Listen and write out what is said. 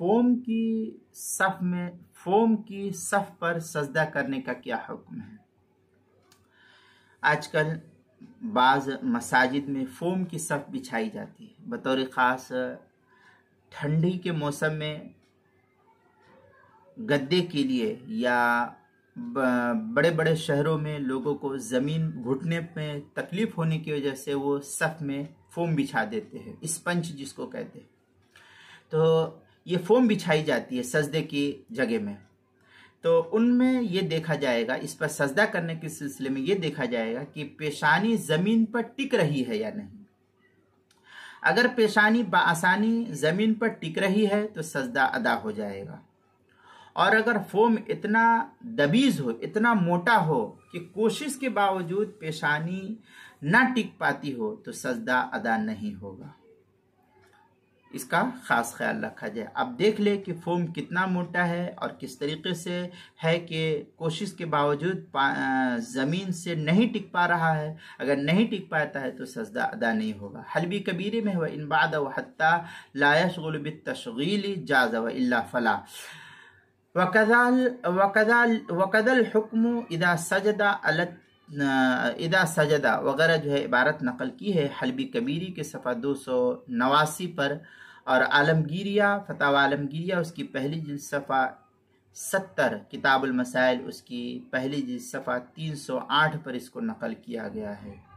Foam کی صف پر سجدہ کرنے کا کیا حکم ہے؟ آج کل بعض مساجد میں فوم کی صف بچھائی جاتی ہے بطور خاص ٹھنڈی کے موسم میں گدے کے لیے، یا بڑے بڑے شہروں میں لوگوں کو زمین گھٹنے میں تکلیف ہونے کی وجہ سے وہ صف میں فوم بچھا دیتے ہیں، اسپنج جس کو کہتے ہیں۔ تو یہ فوم بچھائی جاتی ہے سجدے کی جگہ میں، تو ان میں یہ دیکھا جائے گا، اس پر سجدہ کرنے کے سلسلے میں یہ دیکھا جائے گا کہ پیشانی زمین پر ٹک رہی ہے یا نہیں۔ اگر پیشانی بآسانی زمین پر ٹک رہی ہے تو سجدہ ادا ہو جائے گا، اور اگر فوم اتنا دبیز ہو، اتنا موٹا ہو کہ کوشش کے باوجود پیشانی نہ ٹک پاتی ہو تو سجدہ ادا نہیں ہوگا۔ اس کا خاص خیال رکھا جائے۔ اب دیکھ لے کہ فوم کتنا موٹا ہے اور کس طریقے سے ہے کہ کوشش کے باوجود زمین سے نہیں ٹک پا رہا ہے۔ اگر نہیں ٹک پاتا ہے تو سجدہ ادا نہیں ہوگا۔ حلبی کبیرے میں وَإِن بَعْدَ وَحَتَّى لَا يَشْغُلُ بِالتَّشْغِيلِ جَازَ وَإِلَّا فَلَا وَكَذَا الْحُكْمُ اذا سجدہ وغیرہ جو ہے عبارت نقل کی ہے حلبی کبیری کے صفحہ 289 پر، اور عالمگیریہ فتاوی عالمگیریہ اس کی پہلی جلد صفحہ 70، کتاب المسائل اس کی پہلی جلد صفحہ 308 پر اس کو نقل کیا گیا ہے۔